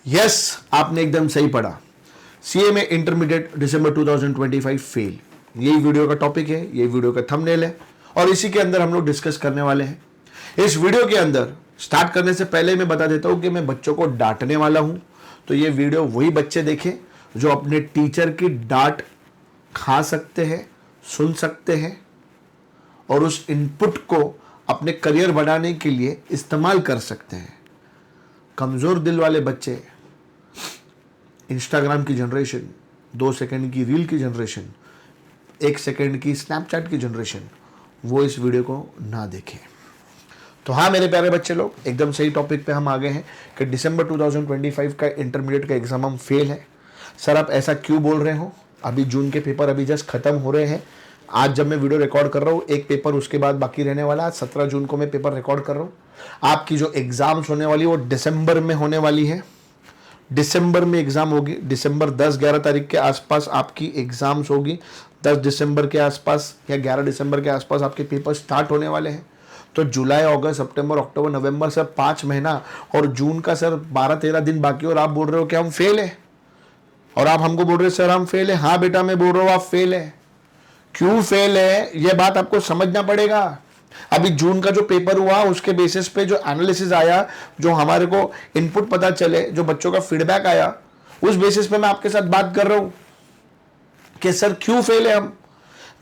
Yes, आपने एकदम सही पढ़ा। सीए में इंटरमीडिएट दिसंबर 2025 फेल, यही वीडियो का टॉपिक है, यही वीडियो का थंबनेल है और इसी के अंदर हम लोग डिस्कस करने वाले हैं। इस वीडियो के अंदर स्टार्ट करने से पहले मैं बता देता हूं कि मैं बच्चों को डांटने वाला हूं, तो ये वीडियो वही बच्चे देखें जो अपने टीचर की डांट खा सकते हैं, सुन सकते हैं और उस इनपुट को अपने करियर बनाने के लिए इस्तेमाल कर सकते हैं। कमजोर दिल वाले बच्चे, इंस्टाग्राम की जनरेशन, 2 सेकंड की रील की जनरेशन, 1 सेकंड की स्नैपचैट की जनरेशन, वो इस वीडियो को ना देखें। तो हाँ मेरे प्यारे बच्चे लोग, एकदम सही टॉपिक पे हम आ गए हैं कि दिसंबर 2025 का इंटरमीडिएट का एग्जाम हम फेल है। सर आप ऐसा क्यों बोल रहे हो? अभी जून के पेपर अभी जस्ट खत्म हो रहे हैं। आज जब मैं वीडियो रिकॉर्ड कर रहा हूँ, एक पेपर उसके बाद बाकी रहने वाला है। 17 जून को मैं पेपर रिकॉर्ड कर रहा हूँ। आपकी जो एग्जाम्स होने वाली है वो दिसंबर में होने वाली है। दिसंबर में एग्जाम होगी। दिसंबर 10-11 तारीख के आसपास आपकी एग्जाम्स होगी। 10 दिसंबर के आसपास या 11 दिसंबर के आसपास आपके पेपर स्टार्ट होने वाले हैं। तो जुलाई, अगस्त, सितंबर, अक्टूबर, नवंबर सर 5 महीना और जून का सर 12-13 दिन बाकी और आप बोल रहे हो कि हम फेल है और आप हमको बोल रहे हो सर हम फेल है। हाँ बेटा मैं बोल रहा हूँ आप फेल है। क्यों फेल है यह बात आपको समझना पड़ेगा। अभी जून का जो पेपर हुआ उसके बेसिस पे जो एनालिसिस आया, जो हमारे को इनपुट पता चले, जो बच्चों का फीडबैक आया, उस बेसिस पे मैं आपके साथ बात कर रहा हूं कि सर क्यों फेल है हम।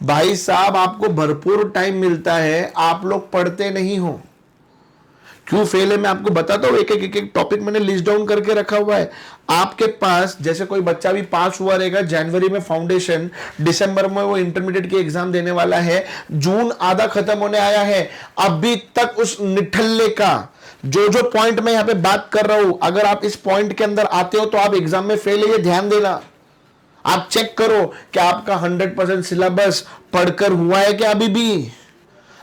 भाई साहब आपको भरपूर टाइम मिलता है, आप लोग पढ़ते नहीं हो। क्यों फेल है मैं आपको बताता हूं। एक एक टॉपिक मैंने लिस्ट डाउन करके रखा हुआ है आपके पास। जैसे कोई बच्चा भी पास हुआ रहेगा जनवरी में फाउंडेशन, दिसंबर में वो इंटरमीडिएट की एग्जाम देने वाला है, जून आधा खत्म होने आया है, अभी तक उस निठल्ले का जो पॉइंट मैं यहां पे बात कर रहा हूं, अगर आप इस पॉइंट के अंदर आते हो तो आप एग्जाम में फेल है, ये ध्यान देना। आप चेक करो कि आपका 100% सिलेबस पढ़कर हुआ है क्या। अभी भी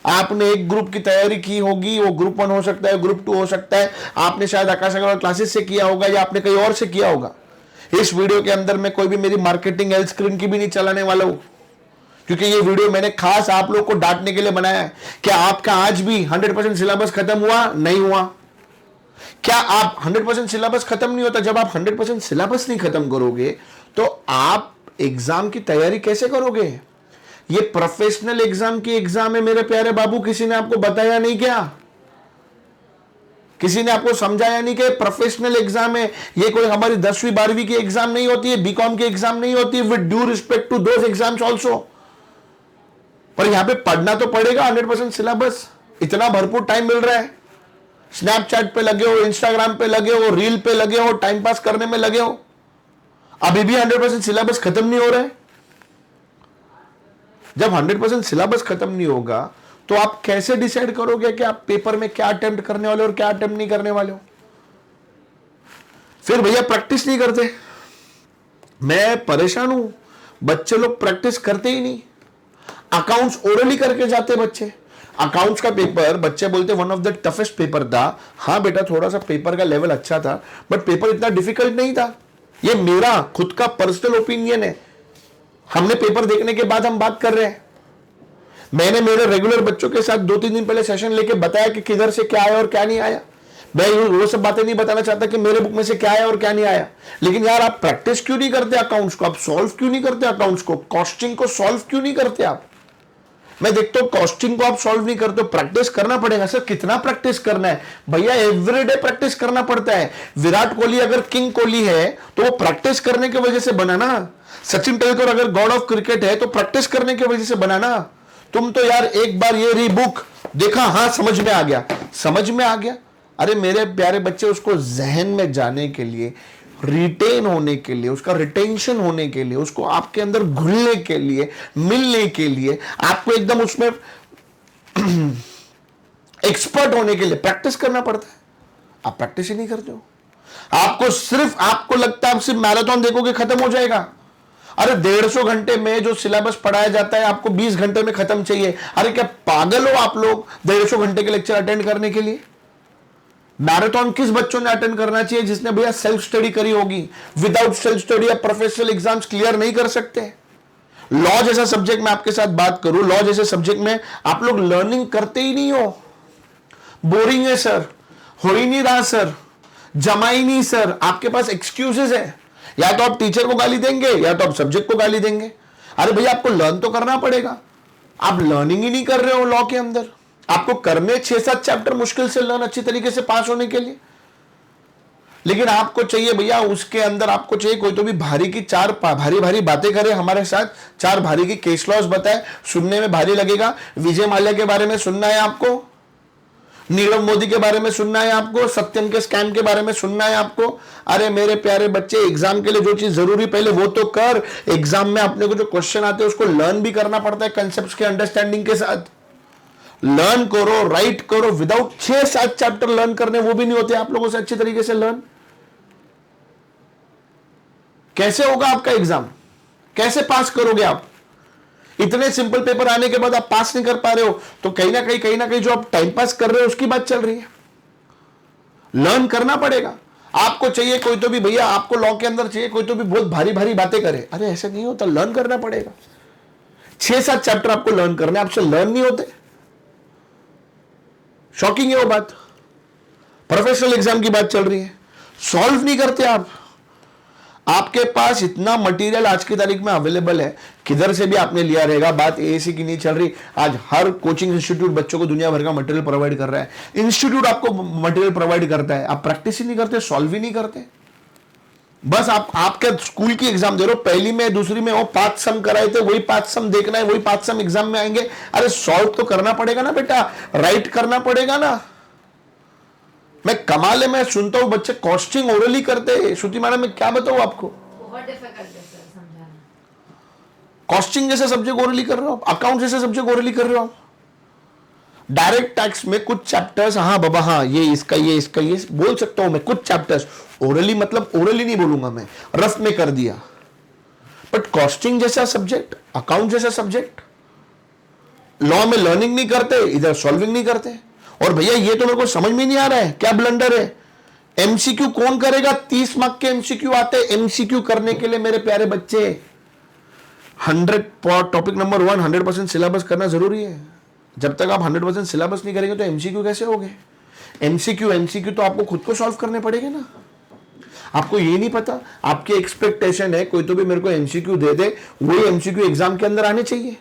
आपने एक ग्रुप की तैयारी की होगी, वो ग्रुप 1 हो सकता है, ग्रुप 2 हो सकता है, आपने शायद आकाश अग्रवाल क्लासेस से किया होगा या आपने कहीं और से किया होगा। इस वीडियो के अंदर मैं कोई भी मेरी मार्केटिंग हेल्थ स्क्रीन की भी नहीं चलाने वाला हूं, क्योंकि ये वीडियो मैंने खास आप लोग को डांटने के लिए बनाया है। क्या आपका आज भी 100% सिलेबस खत्म हुआ? नहीं हुआ। क्या आप 100% सिलेबस खत्म नहीं होता? जब आप 100% सिलेबस नहीं खत्म करोगे तो आप एग्जाम की तैयारी कैसे करोगे? ये प्रोफेशनल एग्जाम की एग्जाम है मेरे प्यारे बाबू। किसी ने आपको बताया नहीं क्या? किसी ने आपको समझाया नहीं कि प्रोफेशनल एग्जाम है? ये कोई हमारी 10वीं 12वीं की एग्जाम नहीं होती है, बीकॉम की एग्जाम नहीं होती है। With due respect to those exams also, पर यहां पे पढ़ना तो पड़ेगा। 100% सिलेबस, इतना भरपूर टाइम मिल रहा है। स्नैपचैट पे लगे हो, इंस्टाग्राम पे लगे हो, रील पे लगे हो, टाइम पास करने में लगे हो, अभी भी 100% सिलेबस खत्म नहीं हो रहा है। जब 100% सिलेबस खत्म नहीं होगा तो आप कैसे डिसाइड करोगे कि आप पेपर में क्या अटेम्प्ट करने वाले हो और क्या अटेम्प्ट नहीं करने वाले हो? फिर भैया प्रैक्टिस नहीं करते। मैं परेशान हूं, बच्चे लोग प्रैक्टिस करते ही नहीं। अकाउंट्स ओरली करके जाते बच्चे। अकाउंट्स का पेपर बच्चे बोलते one of the toughest paper था। हाँ बेटा थोड़ा सा पेपर का लेवल अच्छा था, बट पेपर इतना डिफिकल्ट नहीं था। ये मेरा खुद का पर्सनल ओपिनियन है। हमने पेपर देखने के बाद हम बात कर रहे हैं। मैंने मेरे रेगुलर बच्चों के साथ 2-3 दिन पहले सेशन लेके बताया कि किधर से क्या आया और क्या नहीं आया। मैं वो सब बातें नहीं बताना चाहता कि मेरे बुक में से क्या आया और क्या नहीं आया, लेकिन यार आप प्रैक्टिस क्यों नहीं करते अकाउंट्स को? आप सॉल्व क्यों नहीं करते अकाउंट्स को? कॉस्टिंग को सॉल्व क्यों नहीं करते आप? मैं देखता हूं कॉस्टिंग को आप सॉल्व नहीं करते। प्रैक्टिस करना पड़ेगा। सर कितना प्रैक्टिस करना है? भैया एवरीडे प्रैक्टिस करना पड़ता है। विराट कोहली अगर किंग कोहली है तो वो प्रैक्टिस करने की वजह से बना ना। सचिन तेंदुलकर अगर गॉड ऑफ क्रिकेट है तो प्रैक्टिस करने की वजह से बना ना। तुम तो यार एक बार ये री बुक देखा, हाँ समझ में आ गया, समझ में आ गया। अरे मेरे प्यारे बच्चे, उसको जहन में जाने के लिए, रिटेन होने के लिए, उसका रिटेंशन होने के लिए, उसको आपके अंदर घुलने के लिए, मिलने के लिए, आपको एकदम उसमें एक्सपर्ट होने के लिए प्रैक्टिस करना पड़ता है। आप प्रैक्टिस ही नहीं करते हो। आपको लगता है आप सिर्फ मैराथन देखोगे खत्म हो जाएगा। अरे 150 घंटे में जो सिलेबस पढ़ाया जाता है आपको 20 घंटे में खत्म चाहिए। अरे क्या पागल हो आप लोग 150 घंटे के लेक्चर अटेंड करने के लिए? मैराथन किस बच्चों ने अटेंड करना चाहिए? जिसने भैया सेल्फ स्टडी करी होगी। विदाउट सेल्फ स्टडी आप प्रोफेशनल एग्जाम्स क्लियर नहीं कर सकते। लॉ जैसा सब्जेक्ट में आपके साथ बात करूं, लॉ जैसे सब्जेक्ट में आप लोग लर्निंग करते ही नहीं हो। बोरिंग है सर। हो ही नहीं रहा सर, जमा ही नहीं सर, आपके पास एक्सक्यूजेस है। या तो आप टीचर को गाली देंगे या तो आप सब्जेक्ट को गाली देंगे। अरे भैया आपको लर्न तो करना पड़ेगा, आप लर्निंग ही नहीं कर रहे हो लॉ के अंदर। आपको करने 6-7 चैप्टर मुश्किल से लर्न अच्छी तरीके से पास होने के लिए, लेकिन आपको चाहिए भैया उसके अंदर आपको चाहिए कोई तो भी भारी की चार भारी भारी बातें करे हमारे साथ, चार भारी की केस लॉस बताए, सुनने में भारी लगेगा। विजय माल्या के बारे में सुनना है आपको, नीरव मोदी के बारे में सुनना है आपको, सत्यम के स्कैम के बारे में सुनना है आपको। अरे मेरे प्यारे बच्चे, एग्जाम के लिए जो चीज जरूरी पहले वो तो कर। एग्जाम में अपने को जो क्वेश्चन आते हैं उसको लर्न भी करना पड़ता है, कंसेप्ट के अंडरस्टैंडिंग के साथ। लर्न करो, राइट करो। विदाउट 6-7 चैप्टर लर्न करने वो भी नहीं होते आप लोगों से अच्छी तरीके से लर्न। कैसे होगा आपका एग्जाम, कैसे पास करोगे आप? इतने सिंपल पेपर आने के बाद आप पास नहीं कर पा रहे हो, तो कहीं ना कहीं जो आप टाइम पास कर रहे हो उसकी बात चल रही है। लर्न करना पड़ेगा। आपको चाहिए कोई तो भी भैया, आपको लॉ के अंदर चाहिए कोई तो भी बहुत भारी भारी बातें करे। अरे ऐसा नहीं होता, लर्न करना पड़ेगा। 6-7 चैप्टर आपको लर्न करने, आपसे लर्न नहीं होते। शॉकिंग है वो बात। प्रोफेशनल एग्जाम की बात चल रही है, सॉल्व नहीं करते आप। आपके पास इतना मटेरियल आज की तारीख में अवेलेबल है, किधर से भी आपने लिया रहेगा। बात एएसी की नहीं चल रही। आज हर कोचिंग इंस्टीट्यूट बच्चों को दुनिया भर का मटेरियल प्रोवाइड कर रहा है। इंस्टीट्यूट आपको मटेरियल प्रोवाइड करता है, आप प्रैक्टिस ही नहीं करते, सॉल्व ही नहीं करते। बस आप आपके स्कूल की एग्जाम दे रहे हो, पहली में दूसरी में वो 5 सम कराए थे, वही 5 सम देखना है, वही 5 सम एग्जाम में आएंगे। अरे सॉल्व तो करना पड़ेगा ना बेटा, राइट करना पड़ेगा ना। मैं कमाल है, मैं सुनता हूं बच्चे कॉस्टिंग ओरली करते हैं। श्रुति मैडम मैं क्या बताऊं आपको, बहुत डिफिकल्ट है सर समझाना। कॉस्टिंग जैसे सब्जेक्ट ओरली कर रहे हो, अकाउंट जैसे सब्जेक्ट ओरली कर रहे हो। डायरेक्ट टैक्स में कुछ चैप्टर्स, हाँ बाबा हाँ ये इसका ये बोल सकता हूं मैं, कुछ चैप्टर्स ओरली, मतलब ओरली नहीं बोलूंगा मैं, रफ में कर दिया। बट कॉस्टिंग जैसा सब्जेक्ट, अकाउंट जैसा सब्जेक्ट, लॉ में लर्निंग नहीं करते, इधर सॉल्विंग नहीं करते। और भैया ये तो मेरे को समझ में नहीं आ रहा है क्या ब्लंडर है। एमसीक्यू कौन करेगा? 30 मार्क के एमसीक्यू आते हैं। एमसीक्यू करने के लिए मेरे प्यारे बच्चे 100 टॉपिक नंबर 1 100% सिलेबस करना जरूरी है। जब तक आप 100% सिलेबस नहीं करेंगे तो एमसीक्यू कैसे होगे? एमसीक्यू तो आपको खुद को सॉल्व करने पड़ेंगे ना। आपको ये नहीं पता, आपकी एक्सपेक्टेशन है कोई तो भी मेरे को एमसीक्यू दे दे, वही एमसीक्यू एग्जाम के अंदर आने चाहिए।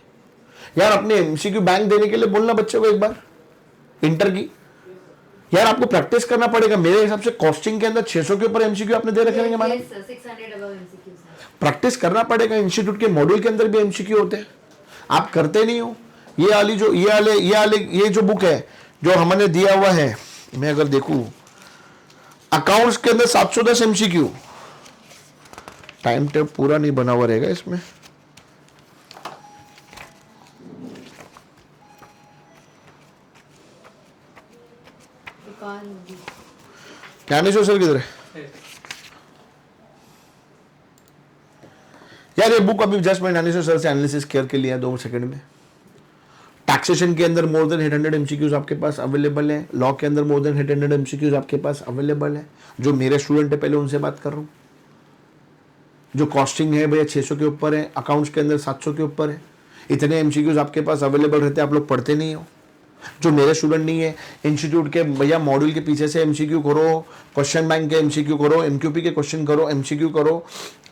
यार अपने एमसीक्यू बैंक देने के लिए बोलना बच्चों को एक बार, इंटर की यार आपको प्रैक्टिस करना पड़ेगा। मेरे हिसाब से कॉस्टिंग के अंदर 600 के ऊपर एमसीक्यू आपने दे रखे होंगे madam. 600 above MCQ sir. Practice करना पड़ेगा। इंस्टीट्यूट के मॉड्यूल के अंदर भी एमसीक्यू होते हैं, आप करते नहीं हो। ये जो बुक है जो हमने दिया हुआ है, मैं अगर देखूं अकाउंट्स के अंदर 710 एमसीक्यू, टाइम टेबल पूरा नहीं बना हुआ रहेगा इसमें। ज्ञानेश्वर सर किधर है यार? ये बुक अभी जस्ट मैं ज्ञानेश्वर सर से एनालिसिस करके लिया 2 सेकंड में। टैक्सेशन के अंदर मोर देन 800 एमसीक्यूज आपके पास अवेलेबल है। लॉ के अंदर मोर देन 800 एमसीक्यूज आपके पास अवेलेबल है। जो मेरे स्टूडेंट है पहले उनसे बात कर रहा हूँ। जो कॉस्टिंग है भैया 600 के ऊपर है, अकाउंट्स के अंदर 700 के ऊपर है। इतने एमसीक्यूज आपके पास अवेलेबल रहते हैं, आप लोग पढ़ते नहीं हो। जो मेरे स्टूडेंट नहीं है, इंस्टीट्यूट के भैया मॉड्यूल के पीछे से एमसीक्यू करो, क्वेश्चन बैंक के एमसीक्यू करो, एमक्यूपी के क्वेश्चन करो, एमसीक्यू करो,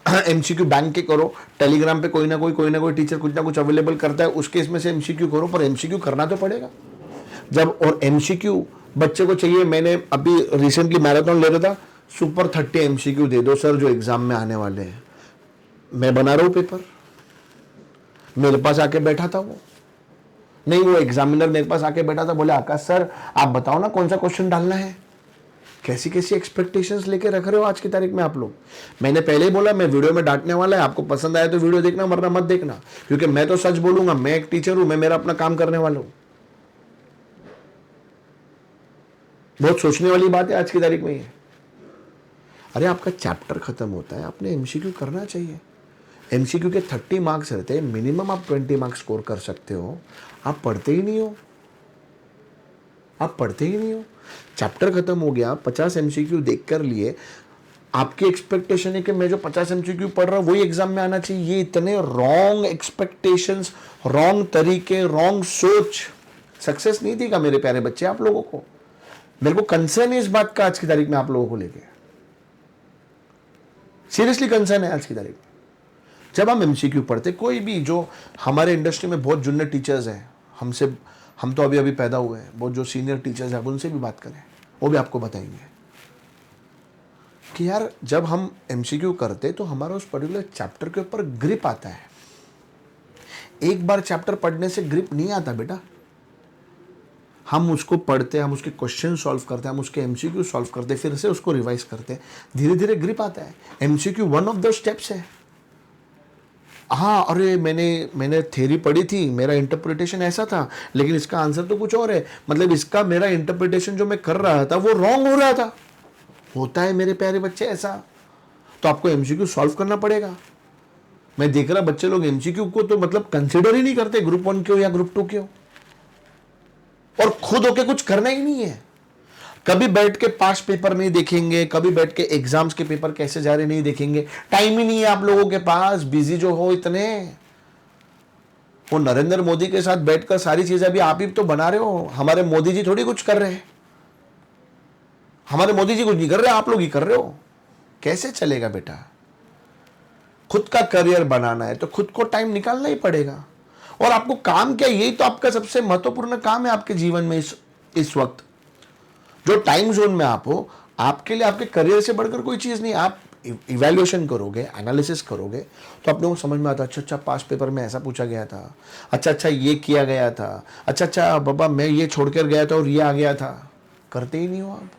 एमसीक्यू बैंक के करो। टेलीग्राम पे कोई ना कोई टीचर कुछ ना कुछ अवेलेबल करता है, उसके इसमें से एमसीक्यू करो। पर एमसीक्यू करना तो पड़ेगा जब। और एमसीक्यू बच्चे को चाहिए। मैंने अभी रिसेंटली मैराथन ले रहा था, सुपर 30 एमसीक्यू दे दो सर जो एग्जाम में आने वाले हैं। मैं बना रहा हूँ पेपर, मेरे पास आके बैठा था वो, नहीं वो एग्जामिनर मेरे पास आके बैठा था, बोले आकाश सर आप बताओ ना कौन सा क्वेश्चन डालना है। कैसी कैसी एक्सपेक्टेशंस लेके रख रहे हो आज की तारीख में आप लोग। मैंने पहले ही बोला मैं वीडियो में डांटने वाला है, आपको पसंद आया तो वीडियो देखना, वरना मत देखना। क्योंकि मैं तो सच बोलूंगा, मैं एक टीचर हूं, मैं मेरा अपना काम करने वाला हूं। बहुत सोचने वाली बात है आज की तारीख में ये। अरे आपका चैप्टर खत्म होता है, आपने एमसीक्यू करना चाहिए। एमसीक्यू के 30 मार्क्स रहते हैं, मिनिमम आप 20 मार्क्स स्कोर कर सकते हो। आप पढ़ते ही नहीं हो, आप पढ़ते ही नहीं हो। चैप्टर खत्म हो गया, 50 एमसीक्यू देख कर लिए, आपकी एक्सपेक्टेशन है कि मैं जो 50 एमसीक्यू पढ़ रहा हूं वही एग्जाम में आना चाहिए। ये इतने रॉन्ग एक्सपेक्टेशंस, रॉन्ग तरीके, रॉन्ग सोच। सक्सेस नहीं थी का मेरे प्यारे बच्चे आप लोगों को? मेरे को कंसर्न है इस बात का आज की तारीख में आप लोगों को लेके, सीरियसली कंसर्न है आज की तारीख में। जब हम एमसीक्यू पढ़ते, कोई भी जो हमारे इंडस्ट्री में बहुत जूनियर टीचर्स हैं हमसे, हम तो अभी अभी पैदा हुए हैं, बहुत जो सीनियर टीचर्स हैं उनसे भी बात करें, वो भी आपको बताएंगे कि यार जब हम एमसीक्यू करते तो हमारा उस पर्टिकुलर चैप्टर के ऊपर ग्रिप आता है। एक बार चैप्टर पढ़ने से ग्रिप नहीं आता बेटा। हम उसको पढ़ते, हम उसके क्वेश्चन सॉल्व करते, हम उसके एमसीक्यू सॉल्व करते, फिर से उसको रिवाइज करते, धीरे धीरे ग्रिप आता है। MCQ one of the steps है। हाँ, अरे मैंने थ्योरी पढ़ी थी, मेरा इंटरप्रिटेशन ऐसा था, लेकिन इसका आंसर तो कुछ और है, मतलब इसका मेरा इंटरप्रिटेशन जो मैं कर रहा था वो रॉन्ग हो रहा था। होता है मेरे प्यारे बच्चे ऐसा, तो आपको एमसीक्यू सॉल्व करना पड़ेगा। मैं देख रहा बच्चे लोग एमसीक्यू को तो मतलब कंसिडर ही नहीं करते, ग्रुप 1 क्यों या ग्रुप 2 क्यों, और खुद होके कुछ करना ही नहीं है। कभी बैठ के पास पेपर नहीं देखेंगे, कभी बैठ के एग्जाम्स के पेपर कैसे जा रहे नहीं देखेंगे, टाइम ही नहीं है आप लोगों के पास, बिजी जो हो इतने। वो नरेंद्र मोदी के साथ बैठकर सारी चीजें अभी आप ही तो बना रहे हो, हमारे मोदी जी थोड़ी कुछ कर रहे हैं। हमारे मोदी जी कुछ नहीं कर रहे, आप लोग ही कर रहे हो। कैसे चलेगा बेटा? खुद का करियर बनाना है तो खुद को टाइम निकालना ही पड़ेगा। और आपको काम क्या, यही तो आपका सबसे महत्वपूर्ण काम है आपके जीवन में इस वक्त। जो टाइम जोन में आप हो, आपके लिए आपके करियर से बढ़कर कोई चीज नहीं। आप इवैल्यूएशन करोगे, एनालिसिस करोगे तो आप लोगों को समझ में आता है, अच्छा पास पेपर में ऐसा पूछा गया था, अच्छा ये किया गया था, अच्छा बाबा मैं ये छोड़कर गया था और ये आ गया था। करते ही नहीं हो आप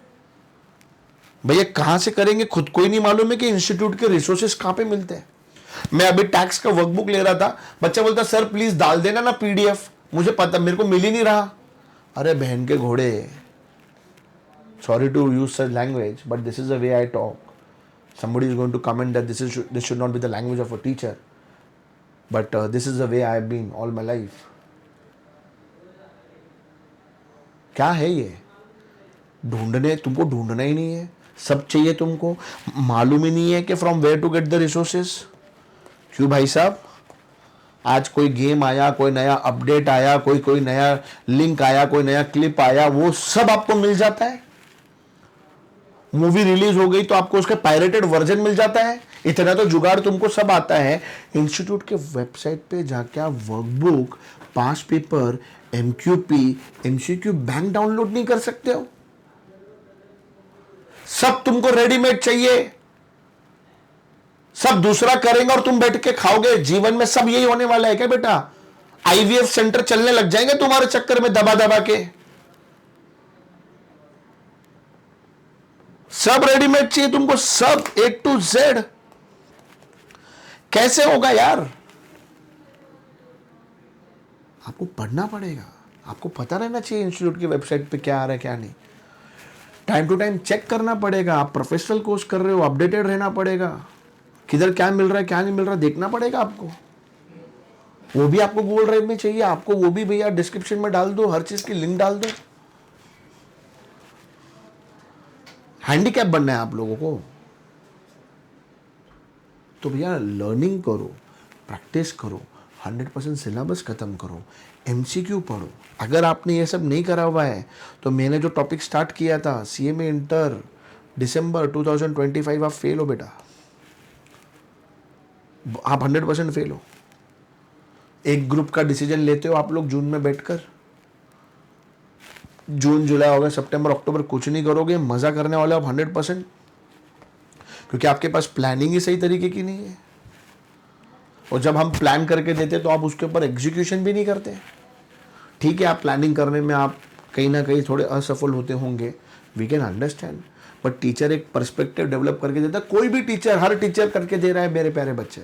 भैया। कहां से करेंगे खुद को ही नहीं मालूम है कि इंस्टीट्यूट के रिसोर्सेस कहां पे मिलते हैं। मैं अभी टैक्स का वर्कबुक ले रहा था, बच्चा बोलता सर प्लीज डाल देना ना पीडीएफ, मुझे पता मेरे को मिल ही नहीं रहा। अरे बहन के घोड़े, sorry to use such language, but this is the way I talk. Somebody is going to comment that this should not be the language of a teacher, but this is the way I have been all my life. क्या है ये? तुमको ढूंढना ही नहीं है, सब चाहिए तुमको, मालूम ही नहीं है कि from where to get the resources. क्यों भाई साहब? आज कोई गेम आया, कोई नया अपडेट आया, कोई नया लिंक आया, कोई नया क्लिप आया, वो सब आपको मिल जाता है। मूवी रिलीज हो गई तो आपको उसका पायरेटेड वर्जन मिल जाता है। इतना तो जुगाड़ तुमको सब आता है। इंस्टीट्यूट के वेबसाइट पे जाके आप वर्कबुक, पास paper, MQP, MCQ bank download नहीं कर सकते हो। सब तुमको रेडीमेड चाहिए, सब दूसरा करेंगे और तुम बैठ के खाओगे। जीवन में सब यही होने वाला है क्या बेटा? आईवीएफ सेंटर चलने लग जाएंगे तुम्हारे चक्कर में दबा दबा के। सब रेडीमेड चाहिए तुमको, सब A to Z। कैसे होगा यार? आपको पढ़ना पड़ेगा, आपको पता रहना चाहिए इंस्टीट्यूट की वेबसाइट पे क्या आ रहा है क्या नहीं। टाइम टू टाइम चेक करना पड़ेगा। आप प्रोफेशनल कोर्स कर रहे हो, अपडेटेड रहना पड़ेगा। किधर क्या मिल रहा है क्या नहीं मिल रहा देखना पड़ेगा आपको। वो भी आपको गूगल ड्राइव में चाहिए, आपको वो भी भैया डिस्क्रिप्शन में डाल दो, हर चीज की लिंक डाल दो। हैंडीकैप बनना है आप लोगों को तो भैया लर्निंग करो, प्रैक्टिस करो, 100% सिलेबस खत्म करो, एमसीक्यू पढ़ो। अगर आपने ये सब नहीं करा हुआ है तो मैंने जो टॉपिक स्टार्ट किया था सीएमए इंटर दिसंबर 2025, आप फेल हो बेटा, आप 100% फेल हो। एक ग्रुप का डिसीजन लेते हो आप लोग जून में बैठकर, जून जुलाई अगस्त सितंबर अक्टूबर कुछ नहीं करोगे, मजा करने वाले आप 100%, क्योंकि आपके पास प्लानिंग ही सही तरीके की नहीं है। और जब हम प्लान करके देते तो आप उसके ऊपर एग्जीक्यूशन भी नहीं करते। ठीक है, आप प्लानिंग करने में आप कहीं ना कहीं थोड़े असफल होते होंगे, we can understand, but teacher एक पर्सपेक्टिव डेवलप करके देता है। कोई भी टीचर, हर टीचर करके दे रहा है मेरे प्यारे बच्चे,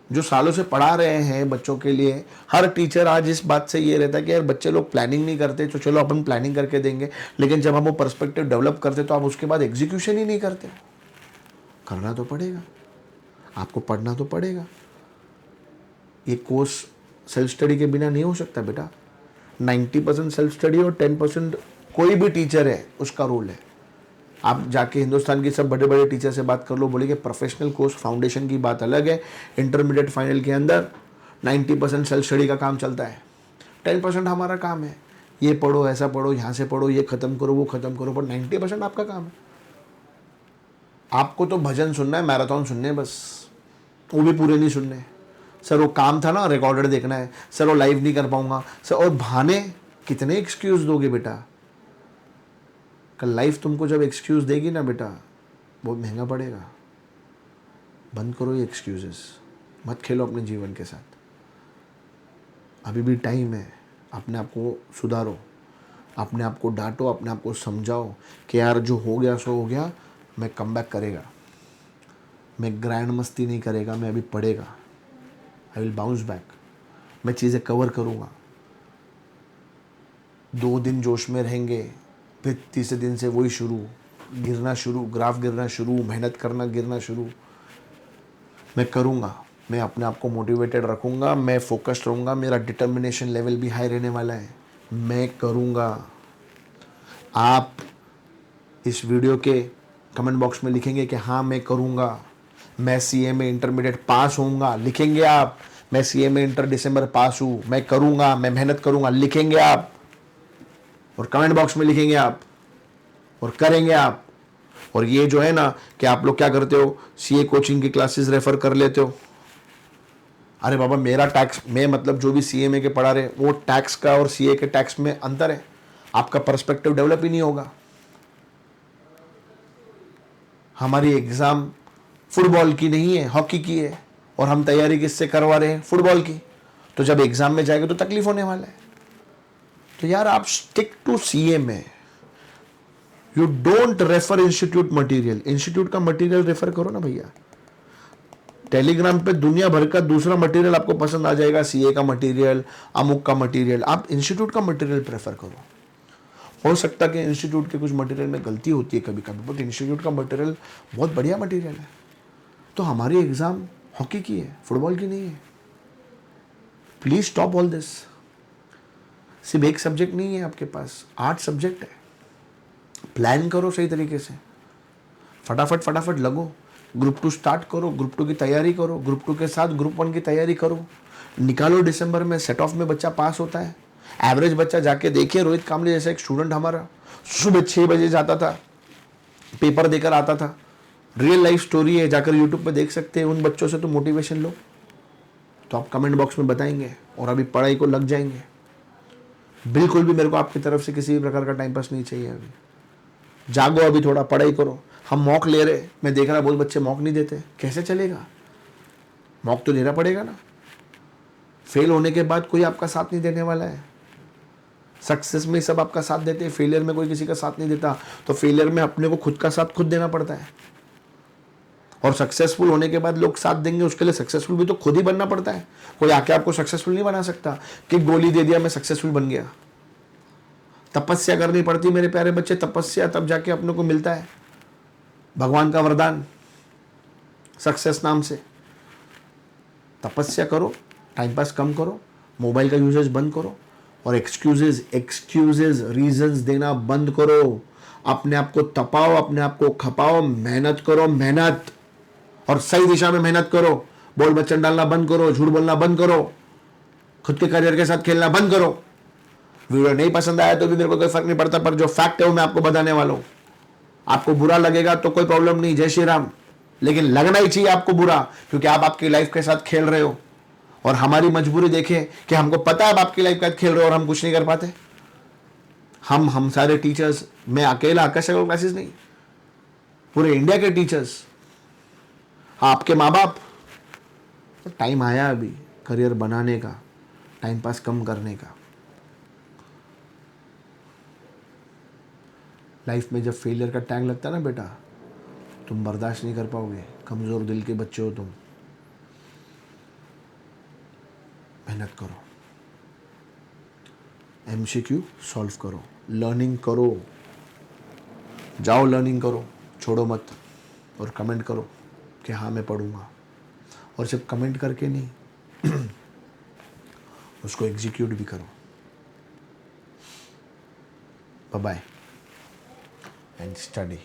जो सालों से पढ़ा रहे हैं बच्चों के लिए। हर टीचर आज इस बात से ये रहता है कि यार बच्चे लोग प्लानिंग नहीं करते तो चलो अपन प्लानिंग करके देंगे, लेकिन जब हम वो पर्सपेक्टिव डेवलप करते तो आप उसके बाद एग्जीक्यूशन ही नहीं करते। करना तो पड़ेगा, आपको पढ़ना तो पड़ेगा। ये कोर्स सेल्फ स्टडी के बिना नहीं हो सकता बेटा। 90% सेल्फ स्टडी और 10% कोई भी टीचर है उसका रोल है। आप जाके हिंदुस्तान की सब बड़े बड़े टीचर से बात कर लो, बोले कि प्रोफेशनल कोर्स फाउंडेशन की बात अलग है, इंटरमीडिएट फाइनल के अंदर 90% सेल्फ स्टडी का काम चलता है, 10% हमारा काम है। ये पढ़ो, ऐसा पढ़ो, यहाँ से पढ़ो, ये ख़त्म करो, वो ख़त्म करो, पर 90% आपका काम है। आपको तो भजन सुनना है, मैराथन सुनने हैं बस, वो भी पूरे नहीं सुनने। सर वो काम था ना, रिकॉर्डेड देखना है, सर वो लाइव नहीं कर पाऊंगा सर, और बहाने कितने एक्सक्यूज़ दोगे बेटा? कल लाइफ तुमको जब एक्सक्यूज़ देगी ना बेटा, बहुत महंगा पड़ेगा। बंद करो ये एक्सक्यूजेस, मत खेलो अपने जीवन के साथ। अभी भी टाइम है, अपने आप को सुधारो, अपने आप को डांटो, अपने आप को समझाओ कि यार जो हो गया सो हो गया, मैं कम बैक करेगा, मैं ग्रैंड मस्ती नहीं करेगा, मैं अभी पढ़ेगा, आई विल बाउंस बैक, मैं चीज़ें कवर करूँगा। 2 दिन जोश में रहेंगे, फिर तीसरे दिन से वही शुरू, गिरना शुरू, ग्राफ गिरना शुरू, मेहनत करना गिरना शुरू। मैं करूँगा, मैं अपने आप को मोटिवेटेड रखूँगा, मैं फोकस्ड रहूँगा, मेरा डिटर्मिनेशन लेवल भी हाई रहने वाला है, मैं करूँगा। आप इस वीडियो के कमेंट बॉक्स में लिखेंगे कि हाँ मैं करूँगा, मैं CMA इंटरमीडिएट पास होऊंगा, लिखेंगे आप। मैं CMA इंटर दिसंबर पास हूँ, मैं करूँगा, मैं मेहनत करूँगा, लिखेंगे आप, और कमेंट बॉक्स में लिखेंगे आप, और करेंगे आप। और ये जो है ना कि आप लोग क्या करते हो, CA कोचिंग की क्लासेस रेफर कर लेते हो। अरे बाबा मेरा टैक्स में मतलब जो भी CMA के पढ़ा रहे वो टैक्स का और CA के टैक्स में अंतर है, आपका पर्सपेक्टिव डेवलप ही नहीं होगा। हमारी एग्ज़ाम फुटबॉल की नहीं है, हॉकी की है, और हम तैयारी किससे करवा रहे हैं, फुटबॉल की। तो जब एग्ज़ाम में जाएगा तो तकलीफ होने वाला है। तो यार आप stick to CMA, you don't refer institute material. Institute का मटेरियल रेफर करो ना भैया। टेलीग्राम पे दुनिया भर का दूसरा मटेरियल आपको पसंद आ जाएगा, CA का मटेरियल, अमुक का मटेरियल, आप इंस्टीट्यूट का मटेरियल प्रेफर करो। हो सकता है कि इंस्टीट्यूट के कुछ मटेरियल में गलती होती है कभी कभी, बट इंस्टीट्यूट का मटेरियल बहुत बढ़िया मटेरियल है। तो हमारी एग्ज़ाम हॉकी की है, फुटबॉल की नहीं है। Please stop all this. सिर्फ एक सब्जेक्ट नहीं है आपके पास, 8 सब्जेक्ट है। प्लान करो सही तरीके से, फटाफट लगो, ग्रुप 2 स्टार्ट करो, ग्रुप 2 की तैयारी करो, ग्रुप 2 के साथ ग्रुप 1 की तैयारी करो, निकालो। दिसंबर में सेट ऑफ में बच्चा पास होता है। एवरेज बच्चा जाके देखिए, रोहित कामले जैसा एक स्टूडेंट हमारा सुबह 6 बजे जाता था, पेपर देकर आता था। रियल लाइफ स्टोरी है, जाकर यूट्यूब पे देख सकते हैं। उन बच्चों से तो मोटिवेशन लो, तो आप कमेंट बॉक्स में बताएंगे और अभी पढ़ाई को लग जाएंगे। बिल्कुल भी मेरे को आपकी तरफ से किसी भी प्रकार का टाइम पास नहीं चाहिए। अभी जागो, अभी थोड़ा पढ़ाई करो। हम मॉक ले रहे, मैं देख रहा बहुत बच्चे मॉक नहीं देते, कैसे चलेगा? मॉक तो लेना पड़ेगा ना। फेल होने के बाद कोई आपका साथ नहीं देने वाला है। सक्सेस में सब आपका साथ देते हैं, फेलियर में कोई किसी का साथ नहीं देता। तो फेलियर में अपने को खुद का साथ खुद देना पड़ता है, और सक्सेसफुल होने के बाद लोग साथ देंगे, उसके लिए सक्सेसफुल भी तो खुद ही बनना पड़ता है। कोई आके आपको सक्सेसफुल नहीं बना सकता कि गोली दे दिया मैं सक्सेसफुल बन गया। तपस्या करनी पड़ती मेरे प्यारे बच्चे, तपस्या तब जाके अपने को मिलता है भगवान का वरदान सक्सेस नाम से। तपस्या करो, टाइम पास कम करो, मोबाइल का यूजेज बंद करो, और एक्सक्यूजेज रीजंस देना बंद करो। अपने आप को तपाओ, अपने आप को खपाओ, मेहनत करो, मेहनत, और सही दिशा में मेहनत करो। बोल बच्चन डालना बंद करो, झूठ बोलना बंद करो, खुद के करियर के साथ खेलना बंद करो। वीडियो नहीं पसंद आया तो भी मेरे को कोई फर्क नहीं पड़ता, पर जो फैक्ट है वो मैं आपको बताने वाला हूं। आपको बुरा लगेगा तो कोई प्रॉब्लम नहीं, जय श्री राम, लेकिन लगना ही चाहिए आपको बुरा, क्योंकि आप आपकी लाइफ के साथ खेल रहे हो। और हमारी मजबूरी देखें कि हमको पता है आप आपकी लाइफ के साथ खेल रहे हो और हम कुछ नहीं कर पाते। हम सारे टीचर्स, मैं अकेला आकाश क्लासेस नहीं, पूरे इंडिया के टीचर्स, आपके माँ बाप, तो टाइम आया अभी करियर बनाने का, टाइम पास कम करने का। लाइफ में जब फेलियर का टैग लगता है ना बेटा, तुम बर्दाश्त नहीं कर पाओगे, कमज़ोर दिल के बच्चे हो तुम। मेहनत करो, MCQ सॉल्व करो, लर्निंग करो, जाओ लर्निंग करो, छोड़ो मत, और कमेंट करो कि हाँ मैं पढ़ूंगा। और सिर्फ कमेंट करके नहीं उसको एग्जीक्यूट भी करो। Bye bye and study.